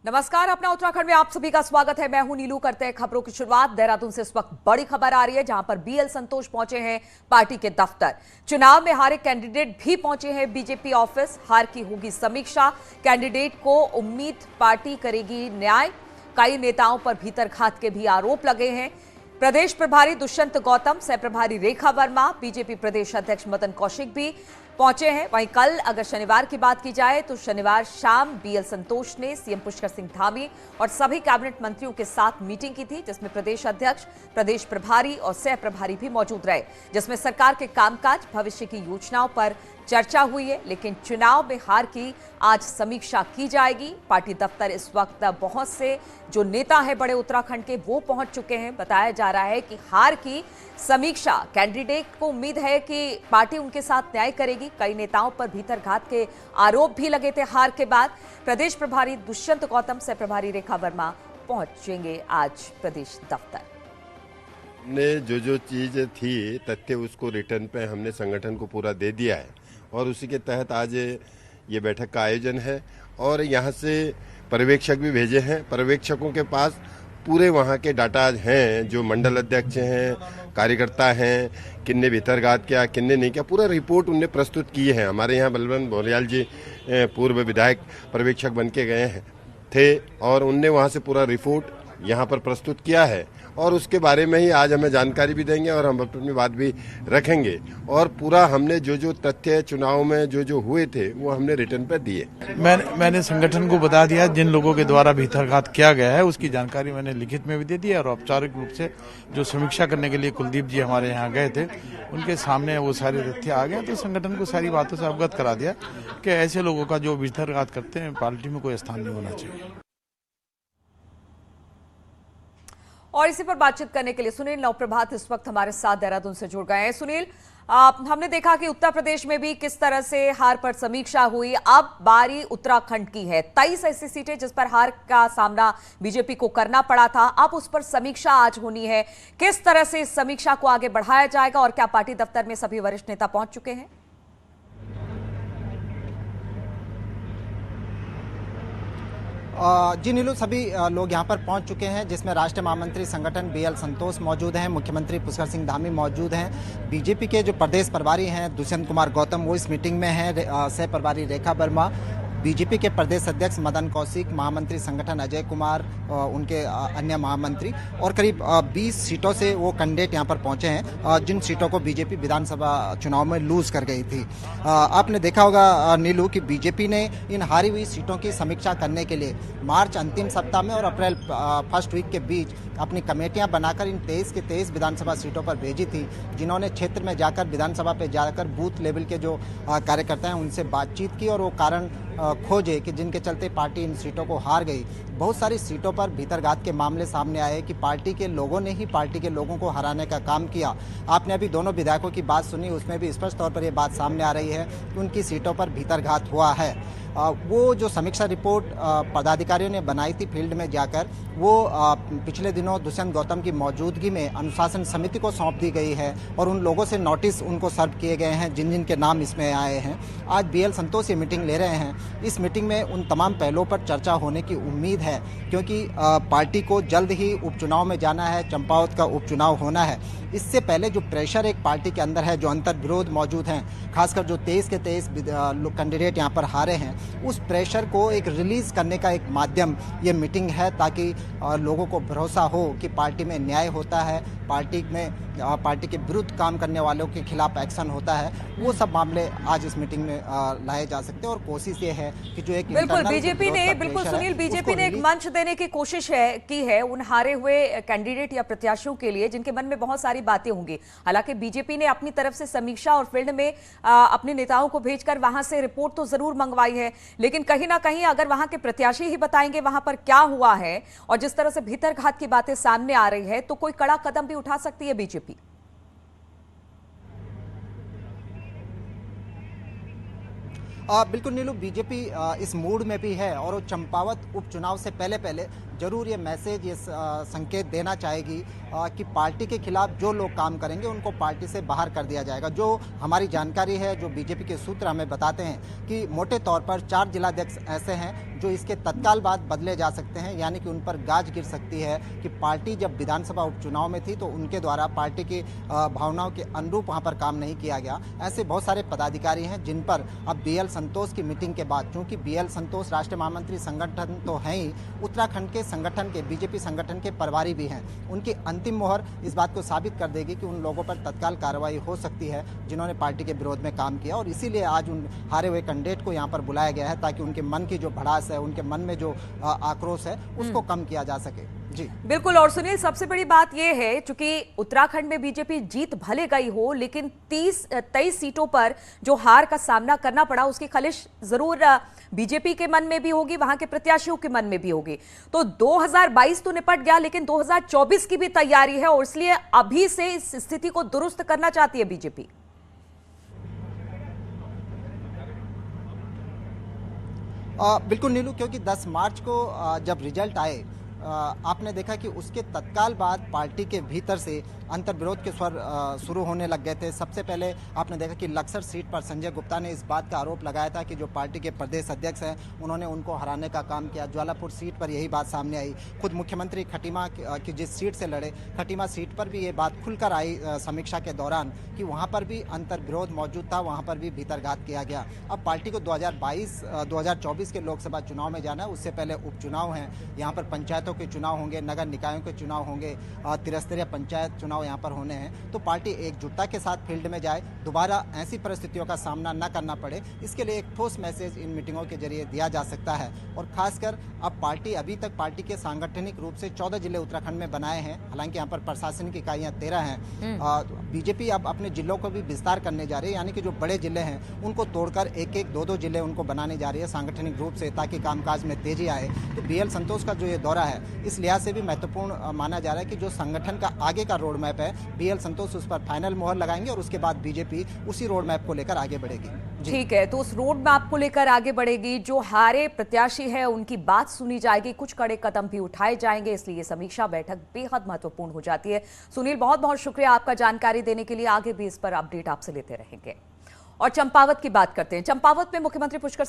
नमस्कार, अपना उत्तराखंड में आप सभी का स्वागत है। मैं हूं नीलू। करते हैं खबरों की शुरुआत। देहरादून से इस वक्त बड़ी खबर आ रही है, जहां पर बीएल संतोष पहुंचे हैं पार्टी के दफ्तर। चुनाव में हारे कैंडिडेट भी पहुंचे हैं बीजेपी ऑफिस। हार की होगी समीक्षा, कैंडिडेट को उम्मीद पार्टी करेगी न्याय। कई नेताओं पर भीतरघात के भी आरोप लगे हैं। प्रदेश प्रभारी दुष्यंत गौतम, सह प्रभारी रेखा वर्मा, बीजेपी प्रदेश अध्यक्ष मदन कौशिक भी पहुंचे हैं। वहीं कल अगर शनिवार की बात की जाए तो शनिवार शाम बीएल संतोष ने सीएम पुष्कर सिंह धामी और सभी कैबिनेट मंत्रियों के साथ मीटिंग की थी, जिसमें प्रदेश अध्यक्ष, प्रदेश प्रभारी और सह प्रभारी भी मौजूद रहे, जिसमें सरकार के कामकाज, भविष्य की योजनाओं पर चर्चा हुई है। लेकिन चुनाव में हार की आज समीक्षा की जाएगी। पार्टी दफ्तर इस वक्त बहुत से जो नेता है बड़े उत्तराखंड के, वो पहुंच चुके हैं। बताया जा रहा है कि हार की समीक्षा, कैंडिडेट को उम्मीद है कि पार्टी उनके साथ न्याय करेगी। कई नेताओं पर भीतरघात के आरोप भी लगे थे हार के बाद। प्रदेश प्रभारी दुष्यंत गौतम, सह प्रभारी रेखा वर्मा पहुंचेंगे आज प्रदेश दफ्तर। ने जो चीज थी तथ्य, उसको रिटर्न पे हमने संगठन को पूरा दे दिया है और उसी के तहत आज ये बैठक का आयोजन है। और यहाँ से पर्यवेक्षक भी भेजे हैं। पर्यवेक्षकों के पास पूरे वहाँ के डाटा हैं, जो मंडल अध्यक्ष हैं, कार्यकर्ता हैं, किन्ने भीतरघात किया, किन्ने नहीं किया, पूरा रिपोर्ट उनने प्रस्तुत की है। हमारे यहाँ बलवंत भौरियाल जी पूर्व विधायक पर्यवेक्षक बन के गए हैं थे और उनने वहाँ से पूरा रिपोर्ट यहाँ पर प्रस्तुत किया है और उसके बारे में ही आज हमें जानकारी भी देंगे और हम अपनी बात भी रखेंगे। और पूरा हमने जो तथ्य चुनाव में जो हुए थे वो हमने रिटर्न पर दिए। मैंने संगठन को बता दिया, जिन लोगों के द्वारा भीतरघात किया गया है उसकी जानकारी मैंने लिखित में भी दे दी और औपचारिक रूप से जो समीक्षा करने के लिए कुलदीप जी हमारे यहाँ गए थे, उनके सामने वो सारे तथ्य आ गए। तो संगठन को सारी बातों से अवगत करा दिया कि ऐसे लोगों का जो भीतरघात करते हैं पार्टी में कोई स्थान नहीं होना चाहिए। और इसी पर बातचीत करने के लिए सुनील नवप्रभात इस वक्त हमारे साथ देहरादून से जुड़ गए हैं। सुनील, हमने देखा कि उत्तर प्रदेश में भी किस तरह से हार पर समीक्षा हुई। अब बारी उत्तराखंड की है। 23 ऐसी सीटें जिस पर हार का सामना बीजेपी को करना पड़ा था, अब उस पर समीक्षा आज होनी है। किस तरह से इस समीक्षा को आगे बढ़ाया जाएगा और क्या पार्टी दफ्तर में सभी वरिष्ठ नेता पहुंच चुके हैं? जी नीलू, सभी लोग यहाँ पर पहुँच चुके हैं, जिसमें राष्ट्रीय महामंत्री संगठन बीएल संतोष मौजूद हैं, मुख्यमंत्री पुष्कर सिंह धामी मौजूद हैं, बीजेपी के जो प्रदेश प्रभारी हैं दुष्यंत कुमार गौतम वो इस मीटिंग में हैं, सह प्रभारी रेखा वर्मा, बीजेपी के प्रदेश अध्यक्ष मदन कौशिक, महामंत्री संगठन अजय कुमार, उनके अन्य महामंत्री और करीब 20 सीटों से वो कैंडिडेट यहाँ पर पहुंचे हैं, जिन सीटों को बीजेपी विधानसभा चुनाव में लूज कर गई थी। आपने देखा होगा नीलू कि बीजेपी ने इन हारी हुई सीटों की समीक्षा करने के लिए मार्च अंतिम सप्ताह में और अप्रैल फर्स्ट वीक के बीच अपनी कमेटियां बनाकर इन 23 के 23 विधानसभा सीटों पर भेजी थी, जिन्होंने क्षेत्र में जाकर, विधानसभा पे जाकर बूथ लेवल के जो कार्यकर्ता हैं उनसे बातचीत की और वो कारण खोजे कि जिनके चलते पार्टी इन सीटों को हार गई। बहुत सारी सीटों पर भीतरघात के मामले सामने आए कि पार्टी के लोगों ने ही पार्टी के लोगों को हराने का काम किया। आपने अभी दोनों विधायकों की बात सुनी, उसमें भी स्पष्ट तौर पर यह बात सामने आ रही है कि उनकी सीटों पर भीतरघात हुआ है। वो जो समीक्षा रिपोर्ट पदाधिकारियों ने बनाई थी फील्ड में जाकर, वो पिछले दिनों दुष्यंत गौतम की मौजूदगी में अनुशासन समिति को सौंप दी गई है और उन लोगों से नोटिस उनको सर्व किए गए हैं जिन जिन के नाम इसमें आए हैं। आज बीएल संतोष ये मीटिंग ले रहे हैं। इस मीटिंग में उन तमाम पहलुओं पर चर्चा होने की उम्मीद है, क्योंकि पार्टी को जल्द ही उपचुनाव में जाना है, चंपावत का उपचुनाव होना है। इससे पहले जो प्रेशर एक पार्टी के अंदर है, जो अंतर विरोध मौजूद हैं, खासकर जो 23 के 23 कैंडिडेट यहाँ पर हारे हैं, उस प्रेशर को एक रिलीज करने का एक माध्यम ये मीटिंग है, ताकि लोगों को भरोसा हो कि पार्टी में न्याय होता है, पार्टी के विरुद्ध काम करने वालों के खिलाफ एक्शन होता है। वो सब मामले आज इस मीटिंग में लाए जा सकते हैं और कोशिश ये है कि जो एक बिल्कुल बीजेपी ने, बिल्कुल सुनील, बीजेपी ने एक मंच देने की कोशिश की है उन हारे हुए कैंडिडेट या प्रत्याशियों के लिए जिनके मन में बहुत सारी बातें होंगी। हालांकि बीजेपी ने अपनी तरफ से समीक्षा और फील्ड में अपने नेताओं को भेजकर वहां से रिपोर्ट तो जरूर मंगवाई है, लेकिन कहीं ना कहीं अगर वहां के प्रत्याशी ही बताएंगे वहां पर क्या हुआ है और जिस तरह से भीतरघात की बातें सामने आ रही है, तो कोई कड़ा कदम भी उठा सकती है बीजेपी। बिल्कुल नीलू, बीजेपी इस मूड में भी है और वो चंपावत उपचुनाव से पहले जरूर ये मैसेज, ये संकेत देना चाहेगी कि पार्टी के खिलाफ जो लोग काम करेंगे उनको पार्टी से बाहर कर दिया जाएगा। जो हमारी जानकारी है, जो बीजेपी के सूत्र हमें बताते हैं कि मोटे तौर पर 4 जिलाध्यक्ष ऐसे हैं जो इसके तत्काल बाद बदले जा सकते हैं, यानी कि उन पर गाज गिर सकती है कि पार्टी जब विधानसभा उपचुनाव में थी तो उनके द्वारा पार्टी की भावनाओं के अनुरूप वहां पर काम नहीं किया गया। ऐसे बहुत सारे पदाधिकारी हैं जिन पर अब बीएल संतोष की मीटिंग के बाद, चूंकि बीएल संतोष राष्ट्रीय महामंत्री संगठन तो हैं ही, उत्तराखंड के संगठन के बीजेपी संगठन के प्रभारी भी हैं, उनकी अंतिम मोहर इस बात को साबित कर देगी कि उन लोगों पर तत्काल कार्रवाई हो सकती है जिन्होंने पार्टी के विरोध में काम किया। और इसीलिए आज उन हारे हुए कैंडिडेट को यहाँ पर बुलाया गया है ताकि उनके मन की जो भड़ास है, उनके मन में जो आक्रोश है, उसको कम किया जा सके। जी बिल्कुल। और सुनील, सबसे बड़ी बात यह है, चूंकि उत्तराखंड में बीजेपी जीत भले गई हो, लेकिन 23 सीटों पर जो हार का सामना करना पड़ा उसकी खलिश जरूर बीजेपी के मन में भी होगी, वहां के प्रत्याशियों के मन में भी होगी। तो 2022 तो निपट गया, लेकिन 2024 की भी तैयारी है और इसलिए अभी से इस स्थिति को दुरुस्त करना चाहती है बीजेपी। बिल्कुल नीलू, क्योंकि 10 मार्च को जब रिजल्ट आए, आपने देखा कि उसके तत्काल बाद पार्टी के भीतर से अंतर्विरोध के स्वर शुरू होने लग गए थे। सबसे पहले आपने देखा कि लक्सर सीट पर संजय गुप्ता ने इस बात का आरोप लगाया था कि जो पार्टी के प्रदेश अध्यक्ष हैं उन्होंने उनको हराने का काम किया। ज्वालापुर सीट पर यही बात सामने आई। खुद मुख्यमंत्री खटीमा की जिस सीट से लड़े, खटीमा सीट पर भी ये बात खुलकर आई समीक्षा के दौरान कि वहाँ पर भी अंतर्विरोध मौजूद था, वहाँ पर भी भीतरघात किया गया। अब पार्टी को 2024 के लोकसभा चुनाव में जाना है, उससे पहले उपचुनाव हैं, यहाँ पर पंचायतों के चुनाव होंगे, नगर निकायों के चुनाव होंगे, त्रिस्तरीय पंचायत चुनाव यहाँ पर होने हैं। तो पार्टी एकजुटता के साथ फील्ड में जाए, दोबारा ऐसी परिस्थितियों का सामना न करना पड़े, इसके लिए एक ठोस मैसेज इन मीटिंगों के जरिए दिया जा सकता है। और खासकर अब पार्टी अभी तक पार्टी के सांगठनिक रूप से 14 जिले उत्तराखंड में बनाए हैं, हालांकि यहाँ पर प्रशासनिक इकाइयाँ 13 हैं। बीजेपी अब अपने जिलों को भी विस्तार करने जा रही है, यानी कि जो बड़े जिले हैं उनको तोड़कर एक 2 जिले उनको बनाने जा रही है सांगठनिक रूप से, ताकि कामकाज में तेजी आए। तो बीएल संतोष का जो ये दौरा है इस लिहाज से भी महत्वपूर्ण माना जा रहा है कि जो संगठन का आगे का रोड मैप है, बीएल संतोष उस पर फाइनल मोहर लगाएंगे और उसके बाद बीजेपी उसी रोड मैप को लेकर आगे बढ़ेगी। ठीक है, तो उस रोड मैप को लेकर आगे बढ़ेगी। जो हारे प्रत्याशी है उनकी बात सुनी जाएगी, कुछ कड़े कदम भी उठाए जाएंगे, इसलिए समीक्षा बैठक बेहद महत्वपूर्ण हो जाती है। सुनील, बहुत बहुत शुक्रिया आपका जानकारी देने के लिए। आगे भी इस पर अपडेट आपसे लेते रहेंगे। और चंपावत की बात करते हैं। चंपावत में मुख्यमंत्री पुष्कर